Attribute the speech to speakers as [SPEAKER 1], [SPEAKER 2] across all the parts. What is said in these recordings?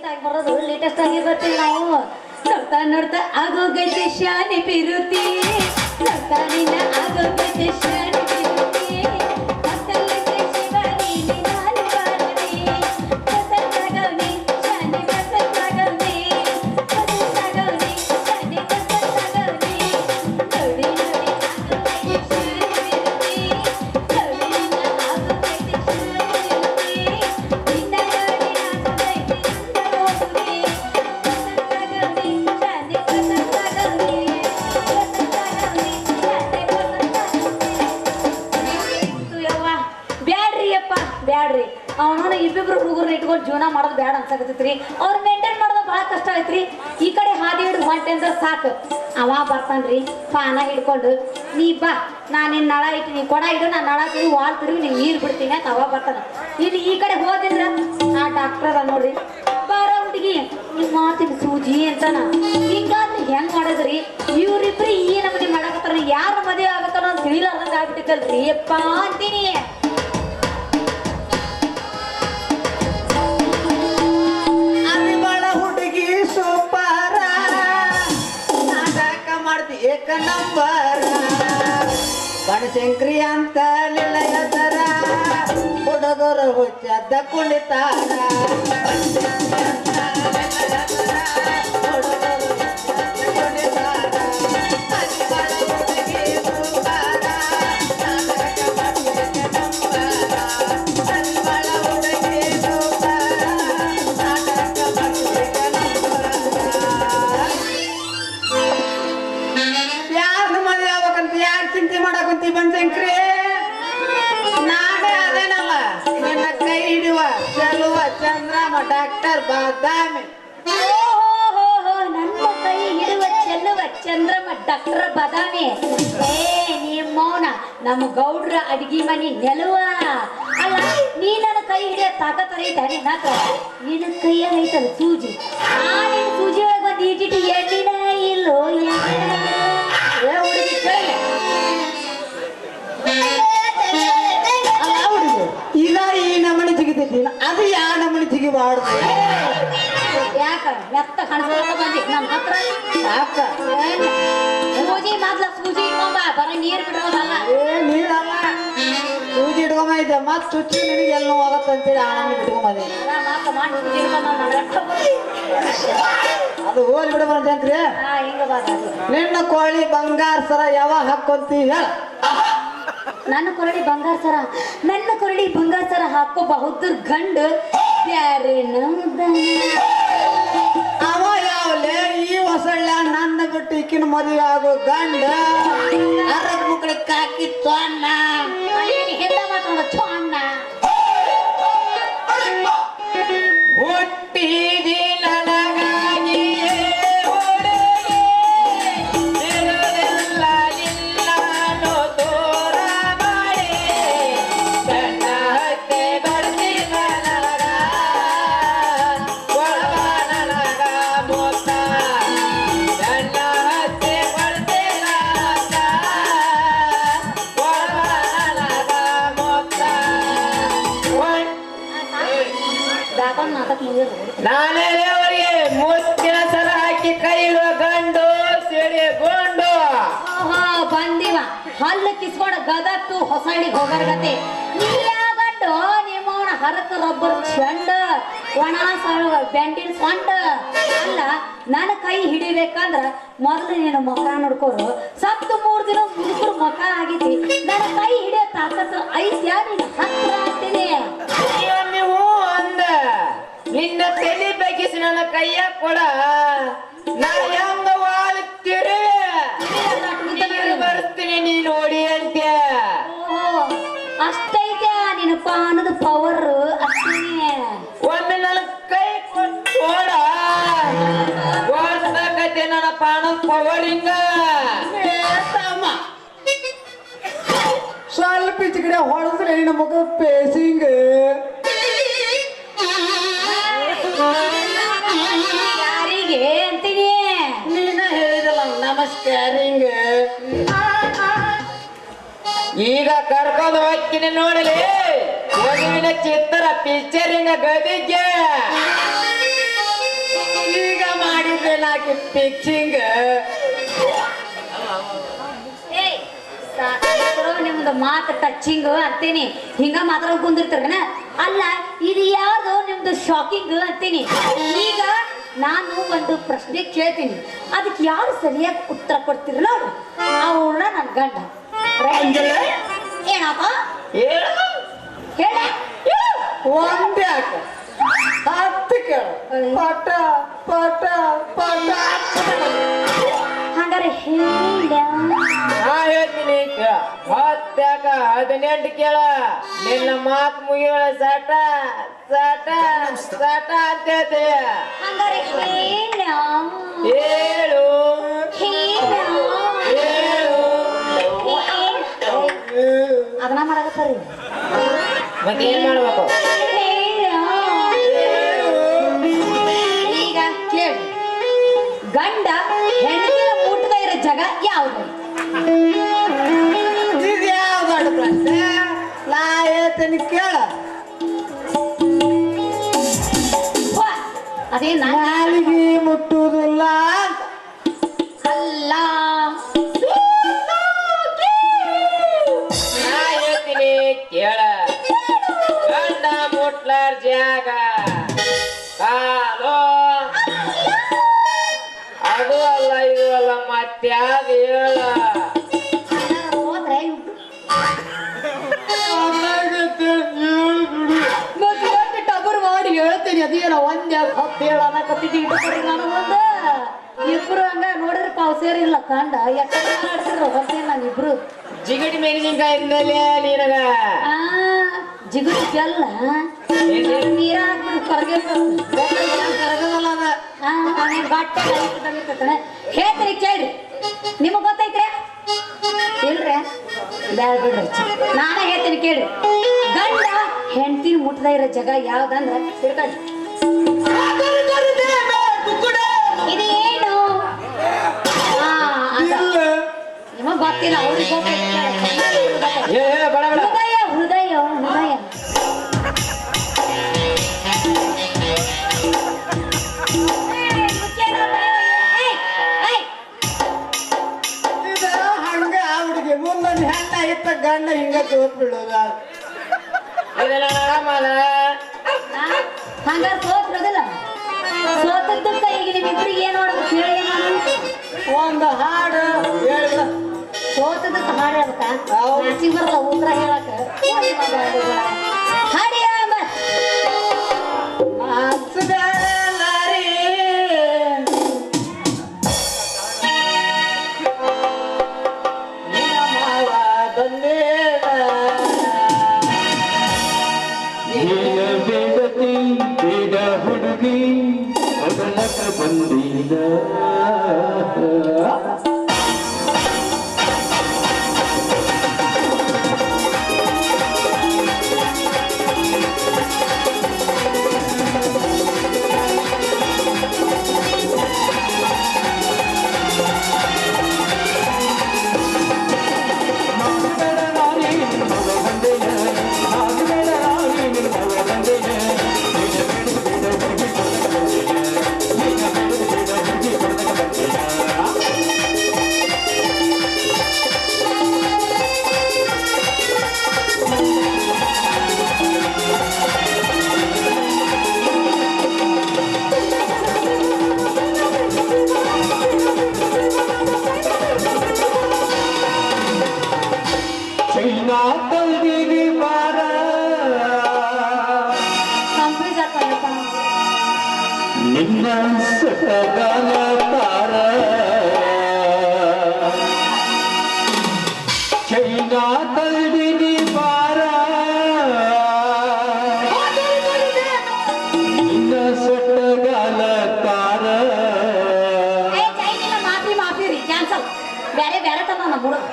[SPEAKER 1] Late ಆಗಿ ಬರೋದು latest ಆಗಿ ಬರ್ತೀವಿ ನಾವು ನೋಡ್ತಾ ನೋಡ್ತಾ ಆಗೋಗೈತೆ ಶಾನೆ ಬಿರುತಿ ನೋಡ್ತಾ ನಿನ್ನ ಆಗೋಗೈತೆ ಶಾನೆ ಬಿರುತಿ ಮಕ್ಕಳಿಗೆ ಶಿವನಿ ನಾನು ಬಾರನಿ ಬಸಂತಾಗವನಿ ಶಾನೆ ಬಸಂತಾಗವನಿ ಬಸಂತಾಗವನಿ ಶಾನೆ ಬಸಂತಾಗವನಿ ನೋಡಿ ನೋಡಿ ಆಗೋಗೈತೆ ಶಾನೆ ಬಿರುತಿ ನೋಡಿ ನಿನ್ನ ಆಗೋಗೈತೆ ಶಾನೆ ಬಿರುತಿ ನಿನ್ನ ನೋಡಿ ಆಗೋಗೈತೆ ನಿನ್ನ ಹೋಗುದಿ ಬಸಂತಾಗವನಿ ಶಾನೆ ಬಸಂತಾಗವನಿ ಬಸಂತಾಗವನಿ ಶಾನೆ ಬಸಂತಾಗವನಿ ಯವ್ವ ಬ್ಯಾಡ್ರಿ ಅಪ್ಪ ಬ್ಯಾಡ್ರಿ ಅವನ ಇಬ್ಬಿಬ್ರು ಹುಡುಗರನ್ನ ಇಟ್ಕೊಂಡು ಜೀವನ ಮಾಡೋದು ಬ್ಯಾಡ ಅನ್ಸಕತ್ತೈತ್ರಿ ಅವ್ರು ಮೇಂಟೈನ್ ಮಾಡೋದು ಭಾಳ ಕಷ್ಟ ಐತ್ರಿ ಈ ಕಡೆ ಹಾದಿ ಹಿಡಿದು ಹೊಂಟೆ ಅಂದ್ರೆ ಸಾಕು ಅವ ಬರ್ತಾನ್ರಿ ಪಾನ ಹಿಡ್ಕೊಂಡು ನೀ ಬಾ ನಾನಿನ್ ನಳ ಇಟ್ಟು ನೀ ಕೊಡ ಇಡು ನಾನು ನಳ ತಿರುಗಿ ವಾಲ್ ತಿರುಗಿ ನೀನು ನೀರು ಬಿಡ್ತೀನಿ ಅಂತ ಅವ ಬರ್ತಾನ ಇಲ್ಲಿ ಈ ಕಡೆ ಹೋದಿದ್ರ ಆ ಡಾಕ್ಟರ್ ಅದ ನೋಡ್ರಿ ಬಾರ ಹುಡುಗಿ ನಿಮ್ಮ ಮಾತಿನ ಸೂಜಿ ಅಂತಾನ ಹಿಂಗಾದ್ರೆ ಹೆಂಗ್ ಮಾಡೋದ್ರಿ ಇವ್ರಿಬ್ರು ಈ ನಮೂನಿ ಮಾಡಕತ್ತಾರ ಯಾರ ಮದುವೆ ಆಗತ್ತಾನ ಅಂತ ತಿಳಿಲಾರ್ದಂಗ ಆಗ್ಬಿಟ್ಟಿತ್ತಲ್ರಿ ಯಪ್ಪ ಅಂತೀನಿ
[SPEAKER 2] ಅರಿವಾಳ ಹುಡುಗಿ ಸೂಪರ ನಾಟಕ ಮಾಡ್ತಿ ಏಕ ನಂಬರ ಬನಶಂಕರಿ ಅಂತ ನಿಲಯದರ ಹುಡುಗರು ಹುಚ್ಚದ್ದ ಕುಳಿತಾರ ಬನಶಂಕರಿ ನಾನೇ ಅದೇನಲ್ಲ ನಿನ್ನ ಕೈ ಹಿಡಿಯುವ ಚೆಲುವ ಚಂದ್ರಮ ಡಾಕ್ಟರ್ ಬಾದಾಮಿ
[SPEAKER 1] ನನ್ನ ಕೈ ಹಿಡುವ ಚೆಲ್ಲುವ ಚಂದ್ರಮ ಡಾಕ್ಟರ್ ಬದಾಮಿ ಏ ನಿಮ್ಮವನ ನಮ್ಮ ಗೌಡ್ರ ಅಡಿಗೆ ಮನಿ ನೆಲುವ ಅಲ್ಲ ನೀ ನನ್ನ ಕೈ ಹಿಡಿಯೋ ತಾಕತ್ತರ ಐತ ನಿನ್ನ ಹತ್ರ ನಿನ್ನ ಕೈಯಾಗ ಐತಲ್ಲ ಸೂಜಿ ಆ ನಿನ್ನ ಸೂಜಿ ಒಳಗೆ ಒಂದು ಈಟಿಟಿ ಎಣ್ಣಿನ ಇಲ್ಲೋ ಏ ಹುಡುಗಿ ಕೇಳಿ
[SPEAKER 2] ಇದ ಈ ನಮನಿ ಜಿಗಿತೈತಿ ಅದು ಯಾವ ನಮನಿ ಜಿಗಿಬಾರ್ದು
[SPEAKER 1] ಯಾಕ ಮೆತ್ತ ಕಾಣಿಸ್ಕೊತ ಬಂದಿ ನಮ್ಮ ಹತ್ರ
[SPEAKER 2] ಯಾಕ
[SPEAKER 1] ಸೂಜಿ ಮೊದ್ಲ ಸೂಜಿ ಇಟ್ಕೊಂಬ ಬರ ನೀರ್ ಬಿಡೋದಲ್ಲ
[SPEAKER 2] ಏ ನೀರಲ್ಲ ಸೂಜಿ ಇಟ್ಕೊಂಬ ಇದ್ದೆ ಮತ್ ಚುಚ್ಚಿ ನಿನಗೆ ಎಲ್ಲ ಹೋಗತ್ತಂತೇಳಿ ಆ ನಮನಿ ಇಟ್ಕೊಂಬದಿ
[SPEAKER 1] ಮಾತ ಮಾಡಿ ಸೂಜಿ ಇಟ್ಕೊಂಬ
[SPEAKER 2] ಅದು ಹೋಲಿ ಬಿಡ ಬನಶಂಕರಿ
[SPEAKER 1] ಹಿಂಗ ಬಾದ
[SPEAKER 2] ನಿನ್ನ ಕೋಳಿ ಬಂಗಾರ ಸರ ಯಾವ ಹಾಕೊಂತಿ ಹೇಳ
[SPEAKER 1] ನನ್ನ ಕೊರಡಿ ಬಂಗಾರ ಸರ ನನ್ನ ಕೊರಡಿ ಬಂಗಾರ ಸರ ಹಾಕೋ ಬಹುದ್ರ ಗಂಡು ಬ್ಯಾರೆ ನಮ್ದನ
[SPEAKER 2] ಅವ ಯಾವಲೆ ಈ ಹೊಸಳ್ಳ ನನ್ನ ಬಿಟ್ಟು ಈಕಿನ ಮದುವೆ ಆಗೋ ಗಂಡ ಅರಗ್ ಮುಕ್ಕಳಿಗೆ ಕಾಕಿ ತೊಣ್ಣ
[SPEAKER 1] ಹೆದ್ದ ಮಾತಾಡೋ ಚೋಣ್ಣ
[SPEAKER 2] ಹುಟ್ಟಿದಿ ನನಗಾಗಿ ನಾನೇ ಅವರಿಗೆ ಮುತ್ತಿನ ಸರ ಹಾಕಿ ಕೈ ಇಡುವ ಗಂಡು ಸಿಡಿಗೊಂಡು
[SPEAKER 1] ಬಂದಿವ ಹಲ್ಲು ಕಿಸ್ಕೊಂಡ ಗದತ್ತು ಹೊಸಳ್ಳಿಗೆ ಹೋಗರ್ಗತೆ ನೀಯ ಗಂಡು ನಿಮ್ಮವನ ಹರಕ ರಬ್ಬರ್ ಚಂಡ ಒಣ ಸಳ ಬೆಂಟಿನ ಸೊಂಡ ಅಲ್ಲ ನನ್ನ ಕೈ ಹಿಡಿಬೇಕಂದ್ರ ಮೊದಲು ನೀನು ಮುಖ ನೋಡ್ಕೋರು ಸತ್ತು 3 ದಿನ ಮುದುಕರು ಮುಖ ಆಗೈತಿ ನನ್ನ ಕೈ ಹಿಡಿಯೋ ತಾಕತ್ತು ಐತ್ಯಾ ನಿನ್ನ ಹತ್ರ ಅಂತೀನಿ
[SPEAKER 2] ನೀವು ಅಂದ ನಿನ್ನ ತಲೆ ಬಗ್ಗಿಸಿ ನನ್ನ ಕೈಯ ಕೊಡ ನಾ ಹೆಂಗ ವಾಲ್ತಿರಿ ಬರ್ತೀನಿ ನೀ ನೋಡಿ ಅಂತೆ
[SPEAKER 1] ಅಷ್ಟೈತೆ ನಿನ್ನ ಪಾನದ ಪವರ್ ಅಷ್ಟೇ
[SPEAKER 2] ಒಮ್ಮೆ ನನ್ನ ಕೈ ಕೊಡ ಓಡ್ಸಕತ್ತೆ ನನ್ನ ಪಾನದ ಪವರ್ ಹಿಂಗ ಸ್ವಲ್ಪ ಈಚೆ ಕಡೆ ಹೊಡೆದ್ರೆ ನಿನ್ನ ಮಗ ಪೇಸಿಂಗ್
[SPEAKER 1] ಯಾರಿಗೆ ಅಂತೀನಿ
[SPEAKER 2] ನೀನ ಹೇಳಿದಲ್ಲ ನಮಸ್ಕಾರಿಂಗ್ ಈಗ ಕರ್ಕೊಂಡು ಹೋಗ್ತೀನಿ ನೋಡಲಿ ಮಗುವಿನ ಚಿತ್ರ ಪಿಕ್ಚರಿಂಗ ಗದಿಗೆ ಏನಾಕಿ ಪಿಕ್ಚಿಂಗ್
[SPEAKER 1] ಏಯ್ ಸಾಕಾಗ್ತರೋ ನಿಮ್ದು ಮಾತು ಟಚಿಂಗ್ ಅಂತೀನಿ ಹಿಂಗ ಮಾತ್ರ ಕುಂದಿರ್ತಾರನ ಅಲ್ಲ ಇದು ಯಾವ್ದು ನಿಮ್ದು ಶಾಕಿಂಗ್ ಅಂತೀನಿ ಈಗ ನಾನು ಒಂದು ಪ್ರಶ್ನೆ ಕೇಳ್ತೀನಿ ಅದಕ್ಕೆ ಯಾರು ಸರಿಯಾಗಿ ಉತ್ತರ ಕೊಡ್ತೀರ ನೋಡು ಅವ್ರನ್ನ ನನ್ನ ಗಂಡ ಏನಪ್ಪ ಹೇಳ
[SPEAKER 2] ಒಂದ್ಯಾಕ ಹತ್ತು ಕೇಳು ಪಟ ಪಟ ಪಟ
[SPEAKER 1] ಹಂಗಾರೆ ಹೇಳ
[SPEAKER 3] ನಾ ಹೇಳ್ತೀನಿ ಹೊತ್ತ್ಯಾಕ 18 ಕೇಳ ನಿನ್ನ ಮಾತ್ ಮುಗಿಯೋಳ ಸಟ ಸಟ ಸಟ ಅಂತ ಹೇಳ್ತೀವಿ
[SPEAKER 1] ಹಂಗಾರೆ ಹೇಳ
[SPEAKER 3] ಹೇಳು ಹೇಳು
[SPEAKER 1] ಅದನ್ನ ಮಾಡಕತ್ತಾರಿ
[SPEAKER 3] ಮತ್ತೆ ಏನ್ ಮಾಡ್ಬೇಕು
[SPEAKER 1] ಈಗ ಕೇಳಿ ಗಂಡ ಹೆಂಡತಿನ ಮುಟ್ಟದ ಇರೋ ಜಾಗ ಯಾವ್ದು
[SPEAKER 2] ಇದು ಯಾವ್ದು ಪ್ರಶ್ನೆ ನಾ ಹೇಳ್ತೀನಿ ಕೇಳ
[SPEAKER 1] ಅದೇ
[SPEAKER 2] ನಾಲಿಗೆ ಮುಟ್ಟುವುದಿಲ್ಲ
[SPEAKER 1] ಅಲ್ಲ
[SPEAKER 3] ನಾ ಹೇಳ್ತೀನಿ ಕೇಳ ಗಂಡ ಮುಟ್ಲಾರ ಜಾಗ ಕಾಲು ಅದು ಅಲ್ಲ ಇದು ಅಲ್ಲ ಮತ್ಯಾವ್ದು ಹೇಳ
[SPEAKER 1] ಹೋದ್ರೆ ಮತ್ತೆ ಟಬರ್ ಮಾಡಿ ಹೇಳ್ತೀನಿ ಅದೇನ ಒಂದ್ ಹತ್ತು ಹೇಳ ಅನ್ನಕತ್ತಿದ್ದಿ ಇಟ್ಟು ನಾನು ಒಂದ ಇಬ್ರು ಹಂಗ ನೋಡಿದ್ರೆ ಪಾವ್ ಸೇರಿಲ್ಲ ಕಂಡ ಎಟ್ಟಿದ್ರು ಹೊತ್ತೇನ್ ನಾನು ಇಬ್ರು
[SPEAKER 3] ಜಿಗಟಿ ಮೆಣಸಿನ್ಕಾಯಿ ಇದ್ಮೇಲೆ ನಿನಗ
[SPEAKER 1] ಆ ಜಿಗುಡು ಬೆಲ್ಲ ನೀರ ಹಾಕ್ಬಿಡು
[SPEAKER 2] ಕರಗದಲ್ಲ ಅದ
[SPEAKER 1] ಬಟ್ಟೆ ಹೇಳ್ತೀನಿ ಕೇಳ್ರಿ ನಿಮಗ್ ಗೊತ್ತೈತ್ರಿ ಇಲ್ರಿ ಬ್ಯಾಡ ಬಿಡ್ರಿ ನಾನೇ ಹೇಳ್ತೀನಿ ಕೇಳ್ರಿ ಗಂಡ ಹೆಂಡತಿ ಮುಟ್ಟದ ಇರೋ ಜಾಗ ಯಾವ್ದಂದ್ರ ತಿಳ್ಕೊಳ್ಳಿ ಇದೇನು ನಿಮಗ್ ಗೊತ್ತಿಲ್ಲ ಅವ್ರಿಗೆ ಗೊತ್ತೈತಿ
[SPEAKER 3] ಏ ಬಡ ಬಡ
[SPEAKER 1] ಹೃದಯ ಹೃದಯ ಹೃದಯ
[SPEAKER 2] ಇದು ಹಂಗ ಹುಡುಗಿ ಮುಂದೊಂದು ಹೆಣ್ಣ ಇತ್ತ ಗಂಡ ಹಿಂಗ ತೋತ್ ಬಿಡೋದ
[SPEAKER 3] ಇದೆಲ್ಲ ಆರಾಮಲ್ಲ
[SPEAKER 1] ಹಂಗಾರೆ ಸೋತ್ರದಿಲ್ಲ ಸೋತದ್ದಕ್ಕ ಈಗ ನಿಮ್ಮಿಬ್ರಿಗೆ ಏನ್ ನೋಡ್ಬೇಕು ಹೇಳಿ ನಾನು
[SPEAKER 2] ಒಂದು ಹಾಡು ಹೇಳಿದ
[SPEAKER 1] ಸೋತದಕ್ಕೆ ಹಾಡು ಹೇಳ್ಬೇಕಾ
[SPEAKER 2] ಹೌದು.
[SPEAKER 1] ನಾಚಿಗೆ ಬರಲ್ಲ ಉತ್ತರ ಹೇಳಕ ಹಾಡಿ
[SPEAKER 2] ಹಚ್ಚದಾರಿ ನಿನ್ನ ಮಾವ ಬಂದೇನ
[SPEAKER 4] ಬೇಡ ಬೇಡತಿ ಬೇಡ ಹುಡುಗಿ ಮೊದಲಕ ಬಂದಿಲ್ಲ ಚೈನಾ ತಲ್ದಿಗೆ ಬಾರ
[SPEAKER 1] ಕಂಪ್ಲೀಟ್ ಆಗ್ತಾರಪ್ಪ
[SPEAKER 4] ನಿನ್ನ ಸಟಗಾಲ ತಾರ ಚೈನಾ ತಲ್ದಿಗೆ ಬಾರ ನಿನ್ನ ಸಟಗಾಲ ತಾರ
[SPEAKER 1] ಏ ಚೈನಿಲ್ಲ ಮಾಫಿ ಮಾಫಿ ರೀ ಕ್ಯಾನ್ಸಲ್ ಬೇರೆ ಬೇರೆ ತನ ನಮ್ಮ ಹುಡುಗ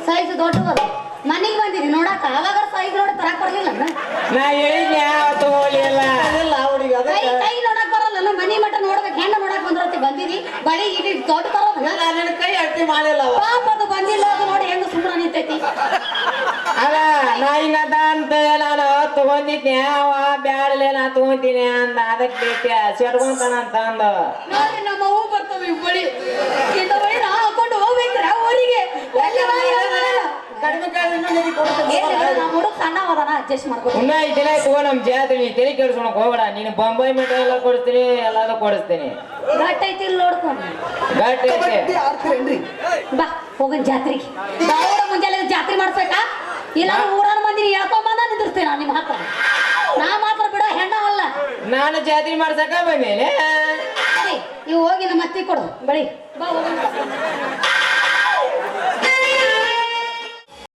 [SPEAKER 1] ಸೈಜ್ ದೊಡ್ಡವರು ಮನೆಗೆ ಬಂದಿರಿ ನೋಡಾಕ ಅವಾಗ ಸೈಜ್ ನೋಡಿ ತರಕ್ ಬರ್ಲಿಲ್ಲ
[SPEAKER 3] ನಾ ಹೇಳಿದ್ನೆ ತಗೋಲಿಲ್ಲ
[SPEAKER 2] ಇಲ್ಲ ಹುಡುಗಿ
[SPEAKER 1] ಕೈ
[SPEAKER 2] ಅದಕ್ಕೆ
[SPEAKER 1] ಕೈ ನೋಡಕ್ ಬರಲ್ಲ ಮನಿ ಮಠ ನೋಡ್ಬೇಕು ಹೆಣ್ಣು ನೋಡಕ್ ಬಂದಿರತ್ತಿ ಬಂದಿರಿ ಬಳಿ ಇದು ದೊಡ್ಡ ತರೋದು
[SPEAKER 2] ನನ್ನ ಕೈ ಅಟ್ಟಿ ಮಾಡಿಲ್ಲವ
[SPEAKER 1] ಪಾಪ ಅದು ಬಂದಿಲ್ಲ ಅದು ನೋಡಿ ಹೆಂಗ ಸುಮ್ಮನೆ ನಿಂತೈತಿ
[SPEAKER 3] ಅಲ್ಲ ನಾ ಹಿಂಗಂತ ಅಂತ ನಾನು ತಗೊಂಡಿದ್ನೆ ಅವ ಬ್ಯಾಡಲೆ ನಾ ತಗೊಂತೀನಿ ಅಂದ ಅದಕ್ಕೆ ಬೇಕೆ ಸೆಟ್ಕೊಂತಾನ ಅಂತ ಅಂದ
[SPEAKER 1] ನೋಡ್ರಿ ನಮ್ಮ ಹೂ ಬರ್ತವೆ ಬಳಿ ಇಂಥ ಬಳಿ ನಾ ಹಾಕೊಂಡು ಹೋಗ್ಬೇಕ್ರ ಊರಿಗೆ
[SPEAKER 2] ಕಡಿಮೆ ಕಾಲ
[SPEAKER 1] ನಮ್ಮ ಹುಡುಗ ಸಣ್ಣ ಹೋದಾನ ಅಡ್ಜಸ್ಟ್ ಮಾಡ್ಕೊ
[SPEAKER 3] ಇನ್ನ 5 ದಿನ ತಗೋ ನಮ್ ಜಾತ್ರೆ ನೀ ತಲೆ ಕೆಡ್ಸ್ಕೊಳಕ್ ಹೋಗ್ಬೇಡ ನೀನು ಬೊಂಬೈ ಮಿಠಾಯಿ ಎಲ್ಲ ಕೊಡಿಸ್ತೀನಿ ಎಲ್ಲಾನು ಕೊಡಿಸ್ತೀನಿ
[SPEAKER 1] ಗಟ್ಟ ಐತಿ ಇಲ್ಲಿ ನೋಡ್ಕೊಂಡು
[SPEAKER 3] ಗಟ್ಟಿ ಐತೆ
[SPEAKER 2] ಆಡ್ತೀರೇನ್ರಿ
[SPEAKER 1] ಬಾ ಹೋಗನ್ ಜಾತ್ರೆಗೆ ದೌಡ ಮುಂಜಾನೆ ಜಾತ್ರೆ ಮಾಡ್ಬೇಕಾ ಇಲ್ಲ ಊರನ ಮಂದಿ ಹೇಳ್ಕೊಂಬಂದ ನಿಂದಿರ್ತೇನೆ ನಿಮ್ಮ ಹತ್ರ ನಾ ಮಾತ್ರ ಬಿಡ ಹೆಣ್ಣವಲ್ಲ
[SPEAKER 3] ನಾನು ಜಾತ್ರೆ ಮಾಡ್ಸಕ ಬಂದೇನೆ
[SPEAKER 1] ಇವು ಹೋಗಿ ನಮ್ಮ ಅತ್ತಿ ಕೊಡು ಬಳಿ ಬಾ ಹೋಗೋಣ